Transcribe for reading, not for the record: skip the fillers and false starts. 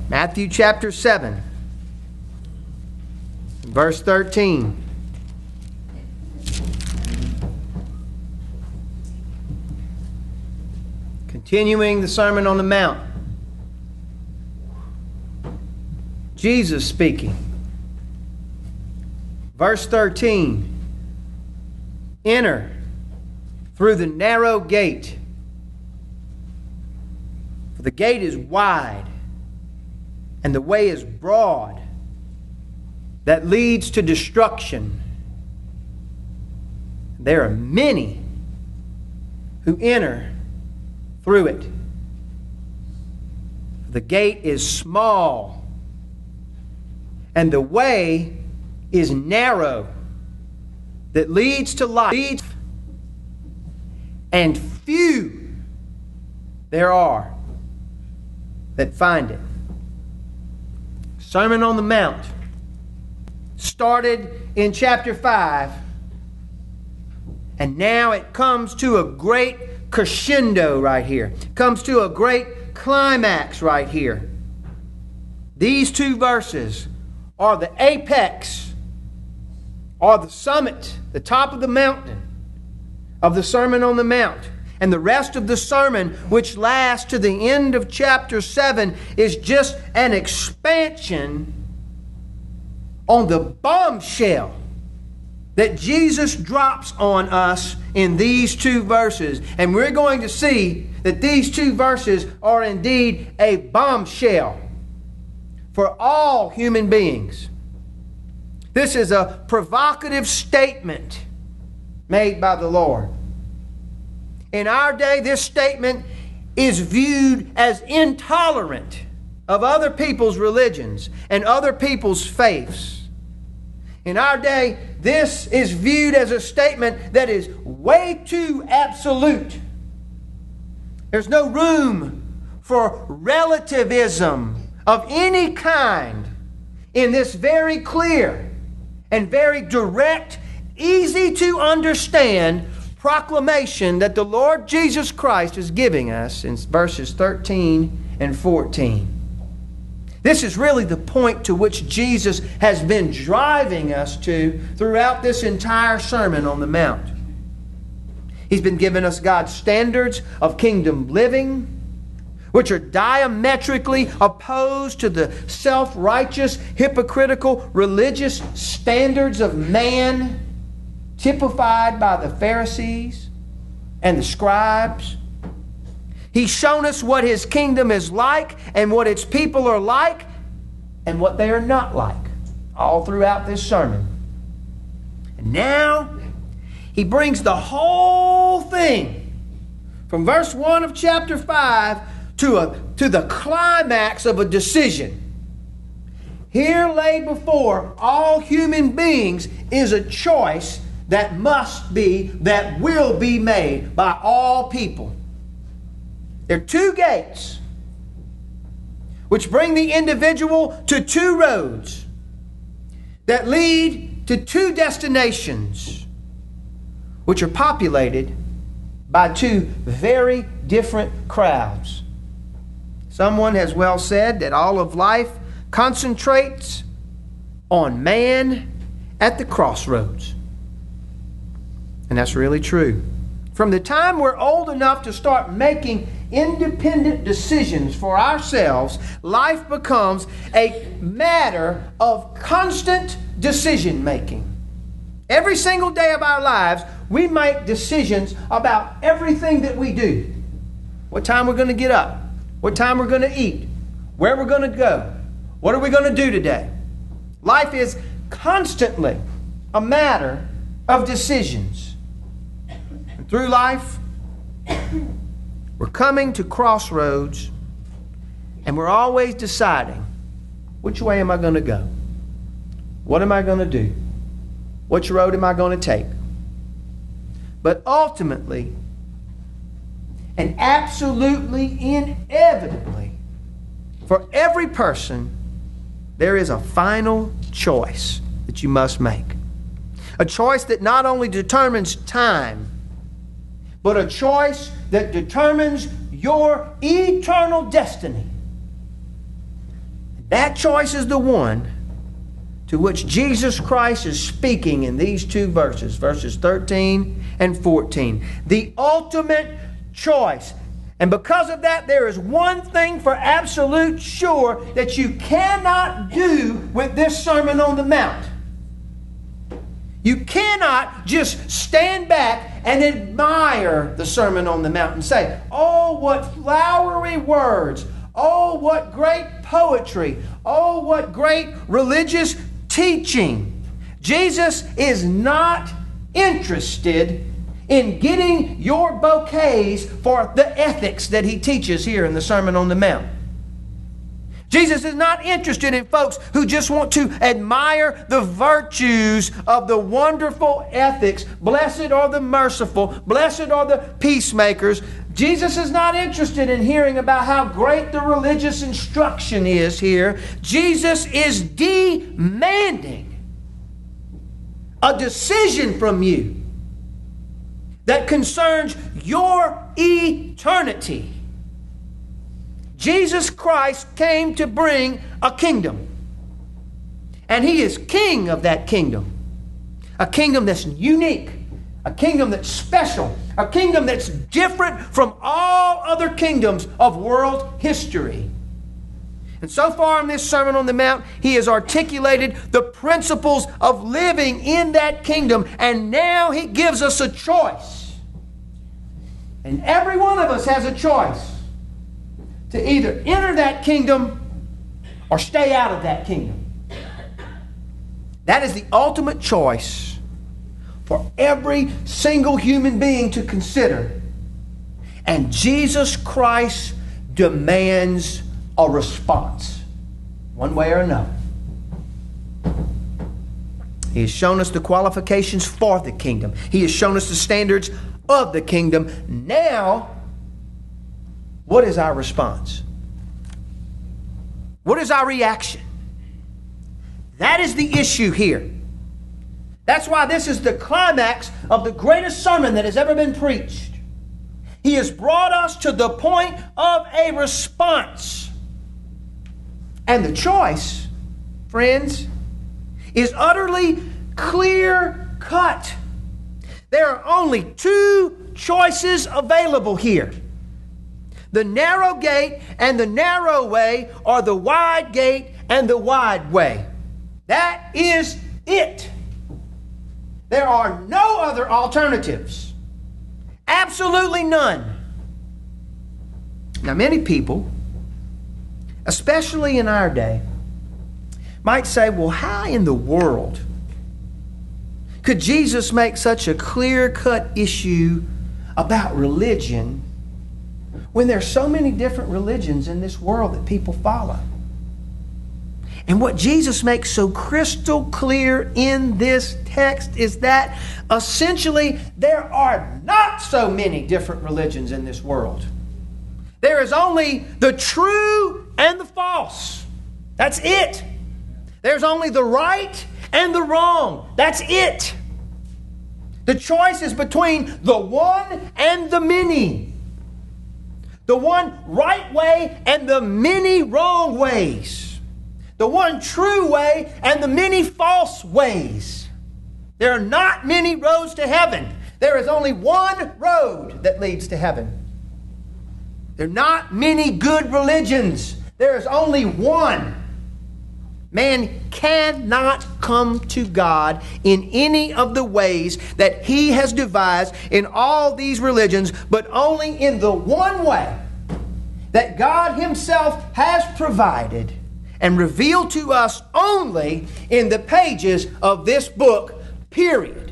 Matthew chapter 7, verse 13. Continuing the Sermon on the Mount. Jesus speaking. Verse 13. Enter through the narrow gate. For the gate is wide, and the way is broad that leads to destruction. There are many who enter through it. The gate is small, and the way is narrow that leads to life, and few there are that find it. Sermon on the Mount started in chapter 5, and now it comes to a great crescendo right here. It comes to a great climax right here. These two verses are the apex, or the summit, the top of the mountain of the Sermon on the Mount. And the rest of the sermon, which lasts to the end of chapter 7, is just an expansion on the bombshell that Jesus drops on us in these two verses. And we're going to see that these two verses are indeed a bombshell for all human beings. This is a provocative statement made by the Lord. In our day, this statement is viewed as intolerant of other people's religions and other people's faiths. In our day, this is viewed as a statement that is way too absolute. There's no room for relativism of any kind in this very clear and very direct, easy to understand proclamation that the Lord Jesus Christ is giving us in verses 13 and 14. This is really the point to which Jesus has been driving us to throughout this entire Sermon on the Mount. He's been giving us God's standards of kingdom living, which are diametrically opposed to the self-righteous, hypocritical, religious standards of man, typified by the Pharisees and the scribes. He's shown us what His kingdom is like and what its people are like and what they are not like, all throughout this sermon. And now He brings the whole thing from verse 1 of chapter 5 to the climax of a decision. Here laid before all human beings is a choice that will be made by all people. There are two gates which bring the individual to two roads that lead to two destinations which are populated by two very different crowds. Someone has well said that all of life concentrates on man at the crossroads. And that's really true. From the time we're old enough to start making independent decisions for ourselves, life becomes a matter of constant decision making. Every single day of our lives, we make decisions about everything that we do. What time we're going to get up, what time we're going to eat, where we're going to go, what are we going to do today. Life is constantly a matter of decisions. Through life, we're coming to crossroads, and we're always deciding, which way am I going to go? What am I going to do? Which road am I going to take? But ultimately, and absolutely inevitably, for every person, there is a final choice that you must make. A choice that not only determines time, but a choice that determines your eternal destiny. That choice is the one to which Jesus Christ is speaking in these two verses, verses 13 and 14. The ultimate choice. And because of that, there is one thing for absolute sure that you cannot do with this Sermon on the Mount. You cannot just stand back and admire the Sermon on the Mount and say, oh, what flowery words. Oh, what great poetry. Oh, what great religious teaching. Jesus is not interested in getting your bouquets for the ethics that He teaches here in the Sermon on the Mount. Jesus is not interested in folks who just want to admire the virtues of the wonderful ethics. Blessed are the merciful. Blessed are the peacemakers. Jesus is not interested in hearing about how great the religious instruction is here. Jesus is demanding a decision from you that concerns your eternity. Jesus Christ came to bring a kingdom. And He is king of that kingdom. A kingdom that's unique. A kingdom that's special. A kingdom that's different from all other kingdoms of world history. And so far in this Sermon on the Mount, He has articulated the principles of living in that kingdom. And now He gives us a choice. And every one of us has a choice to either enter that kingdom or stay out of that kingdom. That is the ultimate choice for every single human being to consider. And Jesus Christ demands a response, one way or another. He has shown us the qualifications for the kingdom. He has shown us the standards of the kingdom. Now, what is our response? What is our reaction? That is the issue here. That's why this is the climax of the greatest sermon that has ever been preached. He has brought us to the point of a response. And the choice, friends, is utterly clear-cut. There are only two choices available here. The narrow gate and the narrow way, or the wide gate and the wide way. That is it. There are no other alternatives. Absolutely none. Now, many people, especially in our day, might say, well, how in the world could Jesus make such a clear-cut issue about religion when there's so many different religions in this world that people follow? And what Jesus makes so crystal clear in this text is that essentially there are not so many different religions in this world. There is only the true and the false. That's it. There's only the right and the wrong. That's it. The choice is between the one and the many. The one right way and the many wrong ways. The one true way and the many false ways. There are not many roads to heaven. There is only one road that leads to heaven. There are not many good religions. There is only one. Man cannot come to God in any of the ways that He has devised in all these religions, but only in the one way that God Himself has provided and revealed to us only in the pages of this book, period.